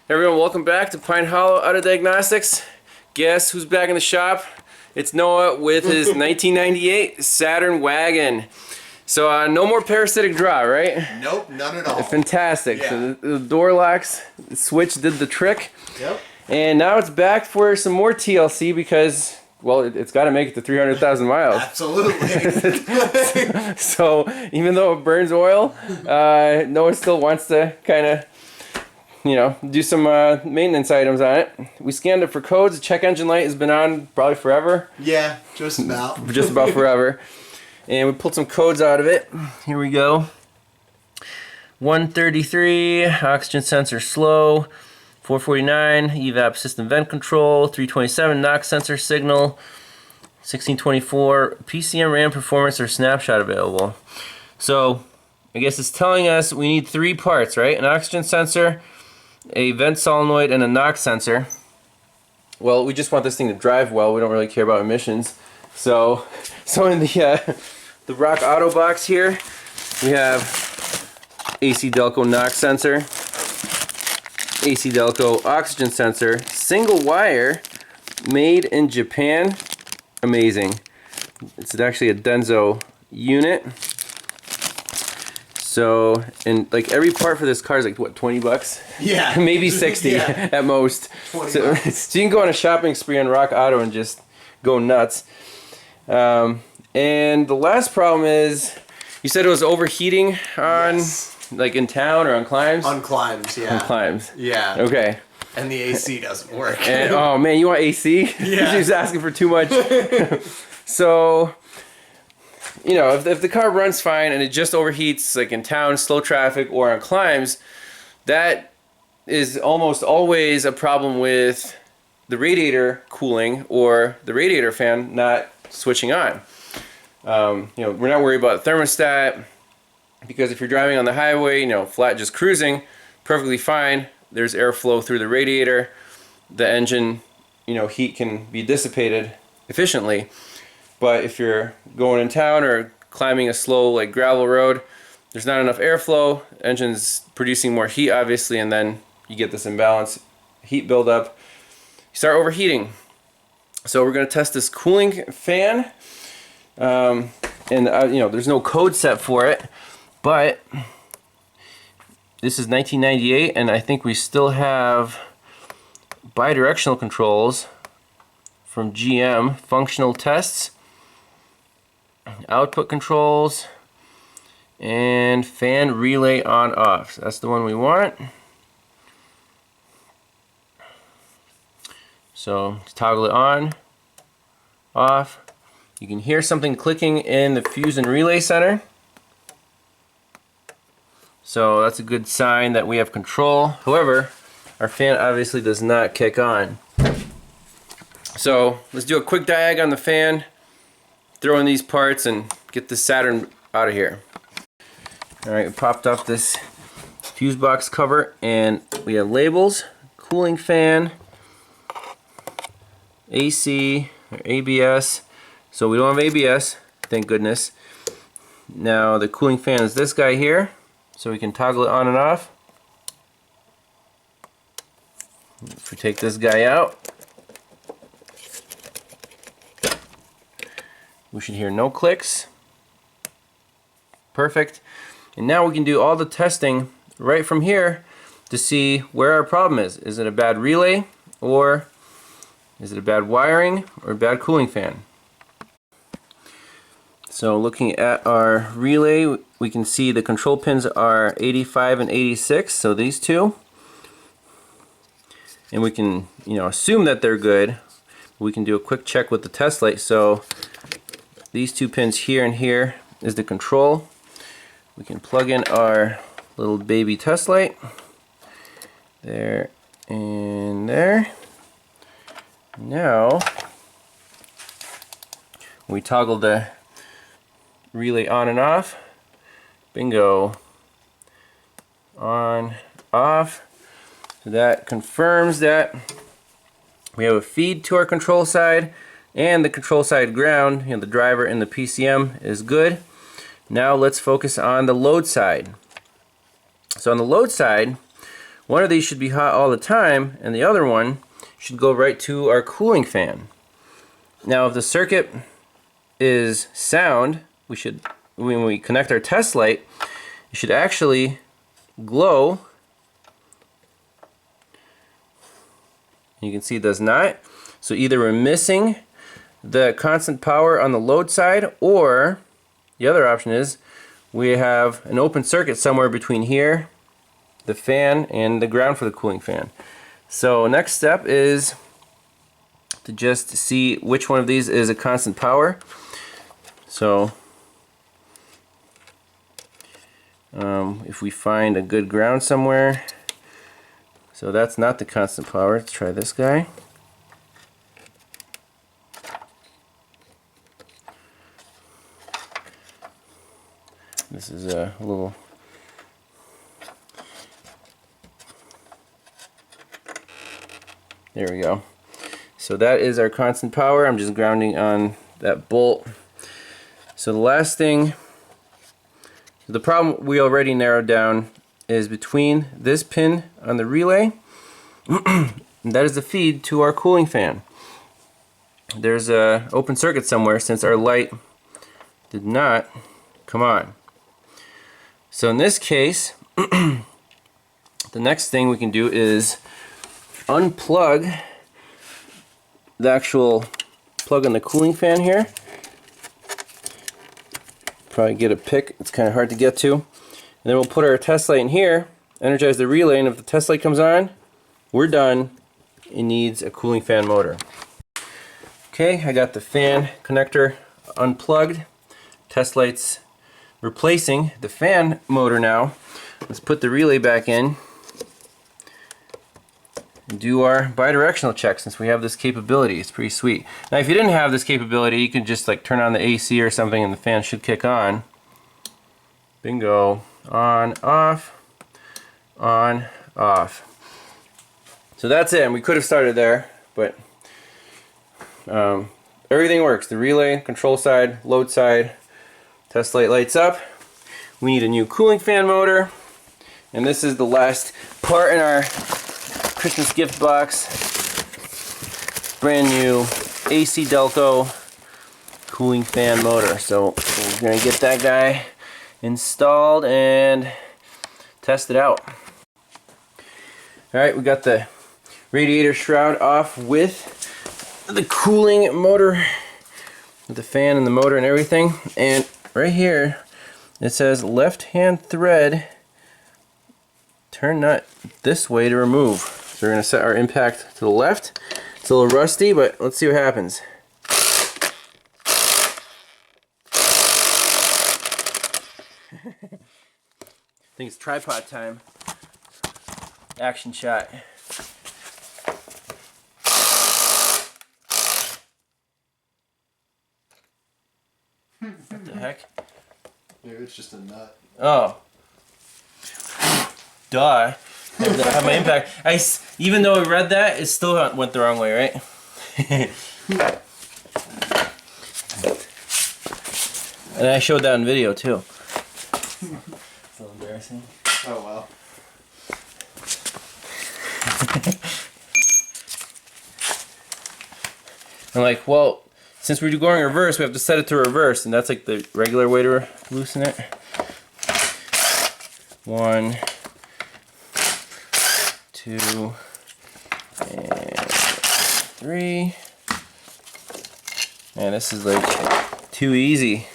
Everyone, welcome back to Pine Hollow out of Diagnostics. Guess who's back in the shop? It's Noah with his 1998 Saturn wagon. So no more parasitic draw, right? Nope, none at all. Fantastic. Yeah. So the door locks, the switch did the trick. Yep. And now it's back for some more TLC because, well, it's got to make it to 300,000 miles. Absolutely. So even though it burns oil, Noah still wants to kind of, do some maintenance items on it. We scanned it for codes. The check engine light has been on probably forever. Yeah, just about. Just about forever. And we pulled some codes out of it. Here we go. 133, oxygen sensor slow. 449, evap system vent control. 327, NOx sensor signal. 1624, PCM RAM performance or snapshot available. So I guess it's telling us we need 3 parts, right? An oxygen sensor, a vent solenoid, and a NOx sensor. Well, we just want this thing to drive well. We don't really care about emissions. So in the Rock Auto box here, we have AC Delco NOx sensor, AC Delco oxygen sensor, single wire, made in Japan. Amazing. It's actually a Denso unit. So, and like every part for this car is like what, 20 bucks? Yeah. Maybe 60 yeah. at most. 20 So you can go on a shopping spree on Rock Auto and just go nuts. And the last problem is, you said it was overheating on, like in town or on climbs? On climbs, yeah. On climbs. Yeah. Okay. And the AC doesn't work. And, oh man, you want AC? Yeah. She's asking for too much. So, if the car runs fine and it just overheats, like in town, slow traffic, or on climbs, that is almost always a problem with the radiator cooling or the radiator fan not switching on. We're not worried about the thermostat because if you're driving on the highway, flat just cruising, perfectly fine. There's airflow through the radiator. The engine, heat can be dissipated efficiently. But if you're going in town or climbing a slow like gravel road, there's not enough airflow, engine's producing more heat obviously, and then you get this imbalance, heat buildup, you start overheating. So we're going to test this cooling fan, and there's no code set for it, but this is 1998 and I think we still have bidirectional controls from GM, functional tests, output controls, and fan relay on off. So that's the one we want. So toggle it on, off. You can hear something clicking in the fuse and relay center. So that's a good sign that we have control. However, our fan obviously does not kick on. So let's do a quick diag on the fan, throw in these parts, and get this Saturn out of here. Alright, we popped off this fuse box cover and we have labels, cooling fan, AC, or ABS. So we don't have ABS, thank goodness. Now the cooling fan is this guy here, so we can toggle it on and off. If we take this guy out, we should hear no clicks. Perfect. And now we can do all the testing right from here to see where our problem is. Is it a bad relay, or is it a bad wiring, or a bad cooling fan? So looking at our relay, we can see the control pins are 85 and 86, so these two. And we can, assume that they're good. We can do a quick check with the test light. So these 2 pins here and here is the control. We can plug in our little baby test light. There and there. Now, we toggle the relay on and off. Bingo. On, off. So that confirms that we have a feed to our control side, and the control side ground, the driver and the PCM is good. Now let's focus on the load side. So on the load side, one of these should be hot all the time, and the other one should go right to our cooling fan. Now, if the circuit is sound, when we connect our test light, it should actually glow. You can see it does not. So either we're missing the constant power on the load side, or the other option is we have an open circuit somewhere between here, the fan, and the ground for the cooling fan. So next step is to just see which one of these is a constant power. So if we find a good ground somewhere, so that's not the constant power. Let's try this guy. This is a little... There we go. So that is our constant power. I'm just grounding on that bolt. So the last thing, the problem we already narrowed down is between this pin on the relay, and that is the feed to our cooling fan. There's a open circuit somewhere since our light did not come on. So in this case, the next thing we can do is unplug the actual plug on the cooling fan here. Probably get a pick, it's kind of hard to get to. And then we'll put our test light in here, energize the relay, and if the test light comes on, we're done. It needs a cooling fan motor. Okay, I got the fan connector unplugged. Test light's replacing the fan motor now. Let's put the relay back in and do our bidirectional check since we have this capability. It's pretty sweet. Now if you didn't have this capability, you could just like turn on the AC or something and the fan should kick on. Bingo. On, off, on, off. So that's it. And we could have started there, but everything works. The relay, control side, load side, test light lights up. We need a new cooling fan motor. And this is the last part in our Christmas gift box. Brand new AC Delco cooling fan motor. So we're going to get that guy installed and test it out. Alright, we got the radiator shroud off with the cooling motor, with the fan and the motor and everything. And right here it says left hand thread turn nut this way to remove. So we're going to set our impact to the left. It's a little rusty, but let's see what happens. I think it's tripod time. Action shot. What the heck? Maybe it's just a nut. Oh. Duh. I have my impact. Even though I read that, it still went the wrong way, right? And I showed that on video too. It's a little embarrassing. Oh well. I'm like, well, since we're going reverse, we have to set it to reverse, and that's like the regular way to loosen it. 1, 2, and 3. Man, this is like too easy.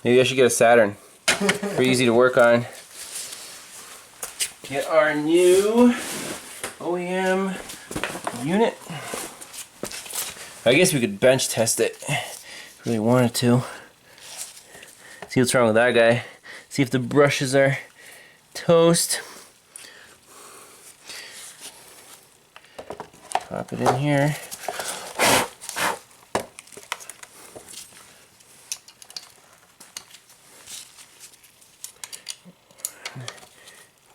Maybe I should get a Saturn. Pretty easy to work on. Get our new OEM unit. I guess we could bench test it if we really wanted to. See what's wrong with that guy. See if the brushes are toast. Pop it in here.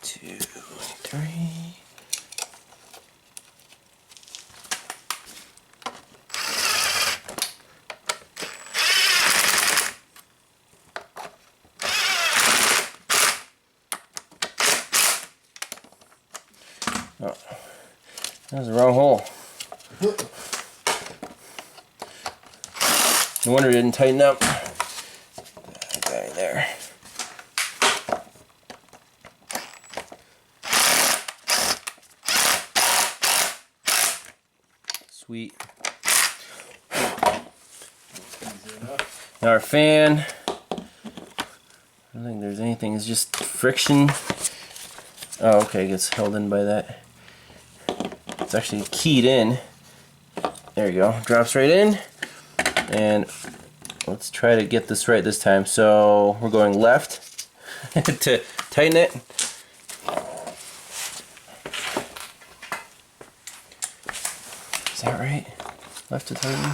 Two, three. That was the wrong hole. No wonder it didn't tighten up. That guy there. Sweet. Now our fan. I don't think there's anything. It's just friction. Oh, okay. It gets held in by that. It's actually keyed in. There you go. Drops right in. And let's try to get this right this time. So we're going left to tighten it. Is that right? Left to tighten.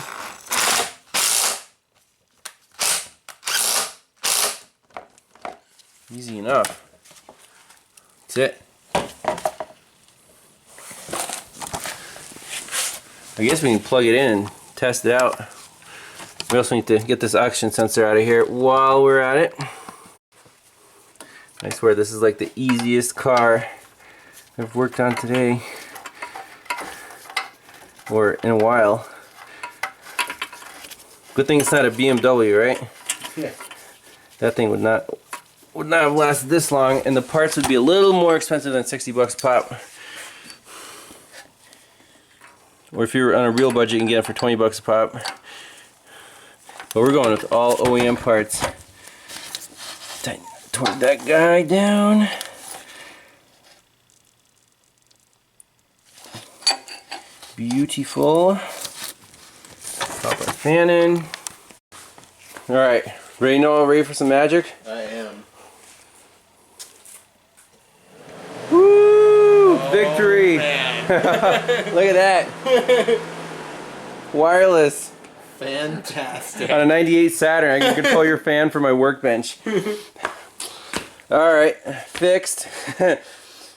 Easy enough. That's it. I guess we can plug it in and test it out. We also need to get this oxygen sensor out of here while we're at it. I swear this is like the easiest car I've worked on today. Or in a while. Good thing it's not a BMW, right? Yeah. That thing would not have lasted this long, and the parts would be a little more expensive than 60 bucks a pop. Or if you're on a real budget, you can get it for 20 bucks a pop. But we're going with all OEM parts. Tighten toward that guy down. Beautiful. Pop our fan in. Alright, ready for some magic? I am. Woo! Oh, Victory! Look at that. Wireless. Fantastic. On a 98 Saturn, I can control your fan from my workbench. Alright, fixed.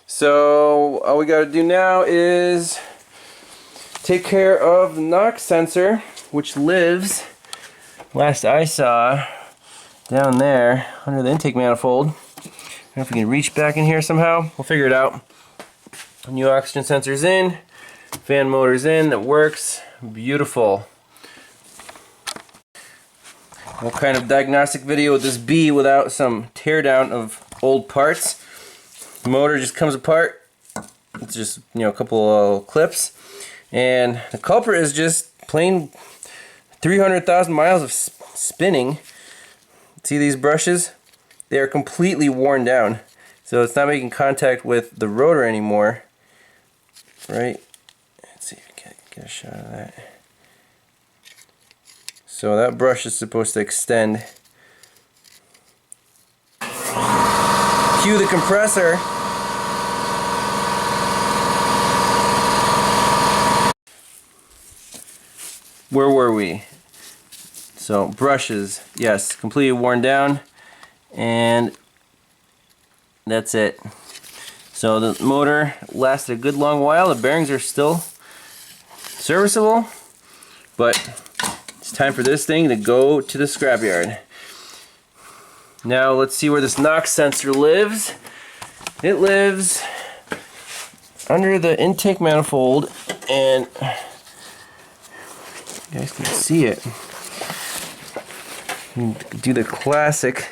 So, all we gotta do now is take care of the NOx sensor, which lives, last I saw, down there under the intake manifold. I don't know if we can reach back in here somehow. We'll figure it out. New oxygen sensor's in, fan motor's in, that works. Beautiful. What kind of diagnostic video would this be without some teardown of old parts? The motor just comes apart. It's just, you know, a couple of clips. And the culprit is just plain 300,000 miles of spinning. See these brushes? They are completely worn down. So it's not making contact with the rotor anymore. Right? Let's see if we can get a shot of that. So that brush is supposed to extend. Cue the compressor. Where were we? So brushes, yes, completely worn down, and that's it. So the motor lasted a good long while. The bearings are still serviceable, but it's time for this thing to go to the scrapyard. Now let's see where this NOx sensor lives. It lives under the intake manifold, and you guys can see it. You can do the classic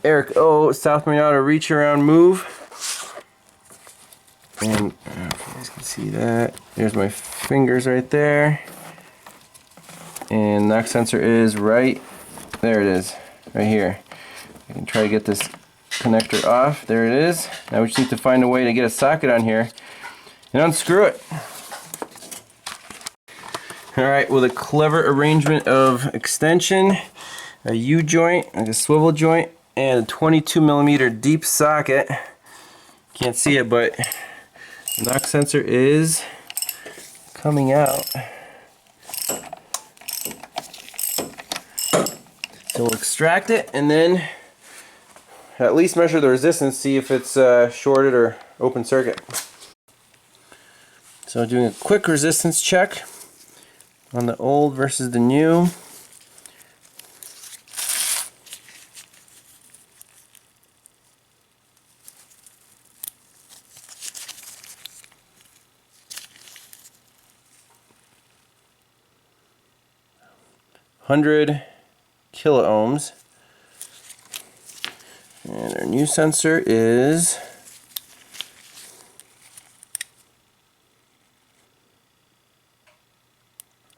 Eric O. South Marine Auto reach around move. And I don't know if you guys can see that. There's my fingers right there. And NOx sensor is right there. It is right here. I can try to get this connector off. There it is. Now we just need to find a way to get a socket on here and unscrew it. Alright, with a clever arrangement of extension, a U-joint, like a swivel joint, and a 22mm deep socket. Can't see it, but the NOx sensor is coming out. So we'll extract it and then at least measure the resistance, see if it's shorted or open circuit. So doing a quick resistance check on the old versus the new. 100 kiloohms. And our new sensor is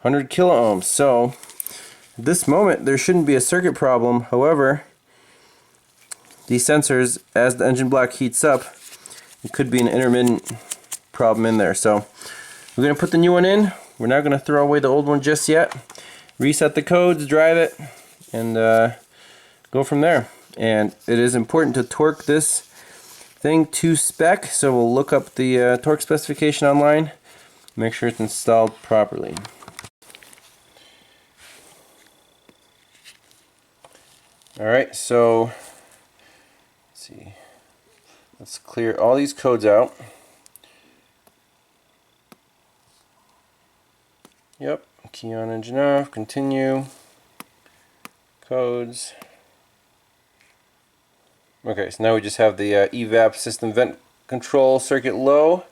100 kiloohms. So at this moment there shouldn't be a circuit problem. However, these sensors, as the engine block heats up, it could be an intermittent problem in there. So we're going to put the new one in. We're not going to throw away the old one just yet. Reset the codes, drive it, and go from there. And it is important to torque this thing to spec, so we'll look up the torque specification online, make sure it's installed properly. Alright, so let's see. Let's clear all these codes out. Yep, key on, engine off, continue, codes. Okay, so now we just have the evap system vent control circuit low.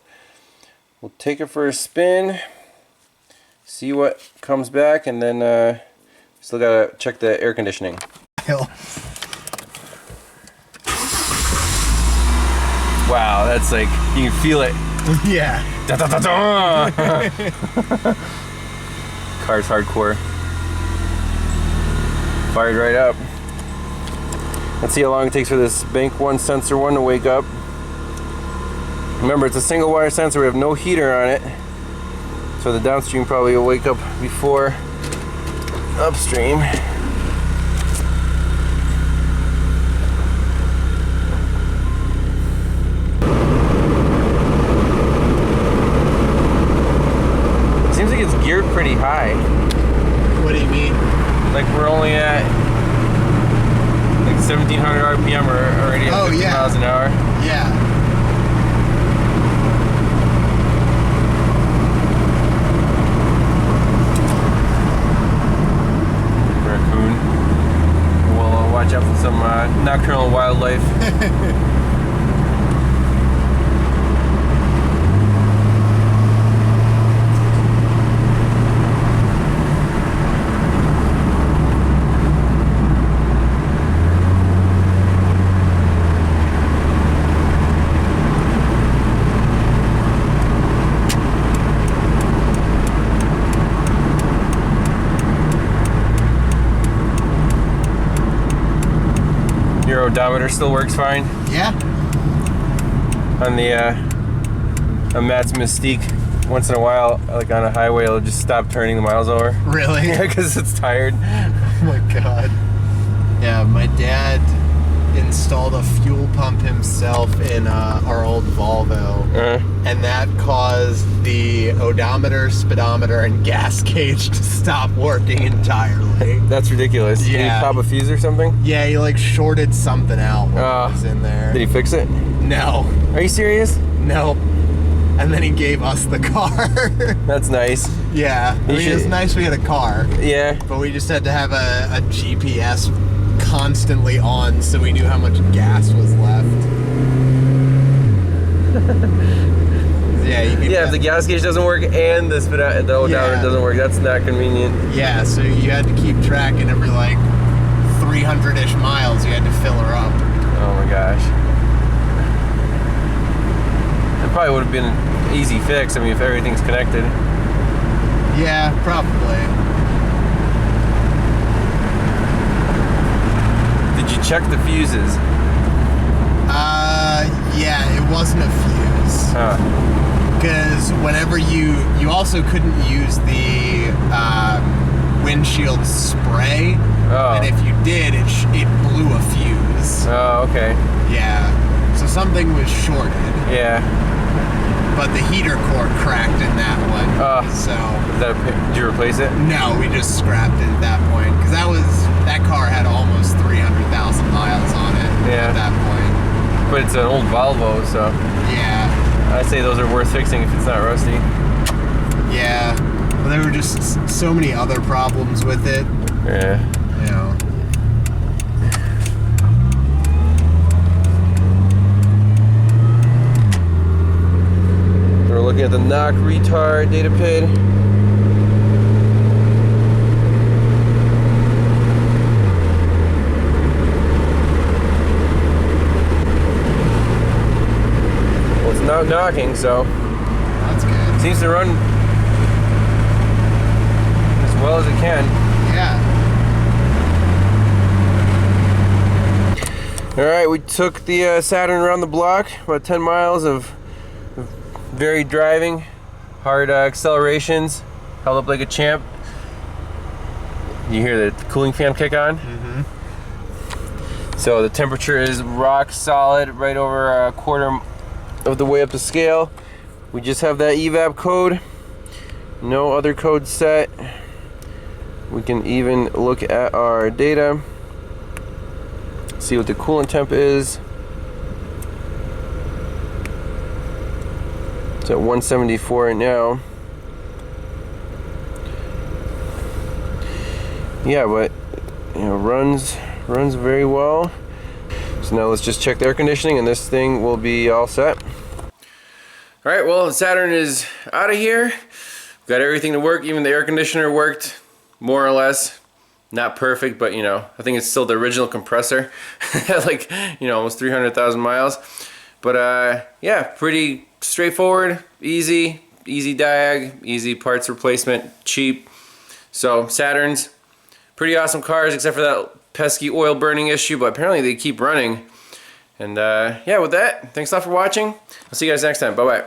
We'll take it for a spin, see what comes back, and then still gotta check the air conditioning. Wow, that's like, you can feel it. Yeah. Da, da, da, da. Car's hardcore. Fired right up. Let's see how long it takes for this bank 1 sensor 1 to wake up. Remember, it's a single wire sensor, we have no heater on it, so the downstream probably will wake up before upstream. Seems like it's geared pretty high. What do you mean? Like we're only at like 1700 RPM or already at 50 miles an hour. Yeah. Raccoon. We'll watch out for some nocturnal wildlife. Your odometer still works fine? Yeah. On the on Matt's Mystique, once in a while, like on a highway, it'll just stop turning the miles over. Really? Yeah, because it's tired. Oh my god. Yeah, my dad installed a fuel pump himself in our old Volvo, and that caused the odometer, speedometer, and gas gauge to stop working entirely. That's ridiculous. Did Yeah. he pop a fuse or something? Yeah, he like shorted something out when it was in there. Did he fix it? No. Are you serious? Nope. And then he gave us the car. That's nice. Yeah. I mean, it was nice we had a car. Yeah. But we just had to have a GPS constantly on so we knew how much gas was left. Yeah, if the gas gauge doesn't work and the odometer doesn't work, that's not convenient. Yeah, so you had to keep track, and every like 300-ish miles you had to fill her up. Oh my gosh. It probably would have been an easy fix, I mean, if everything's connected. Yeah, probably. Did you check the fuses? Yeah, it wasn't a fuse. Because whenever you also couldn't use the windshield spray, and if you did, it blew a fuse. Oh, okay. Yeah, so something was shorted. Yeah. But the heater core cracked in that one. So did you replace it? No, we just scrapped it at that point, because that car had almost 300,000 miles on it at that point. But it's an old Volvo, so yeah, I say those are worth fixing if it's not rusty. Yeah, but there were just so many other problems with it. Yeah. You know. So we're looking at the knock retard data PHAD. without knocking, so That's good. seems to run as well as it can. Yeah. Alright, we took the Saturn around the block, about 10 miles of varied driving, hard accelerations, held up like a champ. You hear the cooling fan kick on? Mm-hmm. So the temperature is rock solid, right over a quarter of the way up the scale. We just have that evap code, no other code set. We can even look at our data, see what the coolant temp is. It's at 174 right now. Yeah, but you know, runs very well. So now let's just check the air conditioning and this thing will be all set. Alright, well, the Saturn is out of here. We've got everything to work. Even the air conditioner worked, more or less. Not perfect, but you know, I think it's still the original compressor. Like, you know, almost 300,000 miles. But yeah, pretty straightforward, easy diag, easy parts replacement, cheap. So Saturns, pretty awesome cars, except for that pesky oil burning issue, but apparently they keep running. And yeah, with that, thanks a lot for watching. I'll see you guys next time. Bye-bye.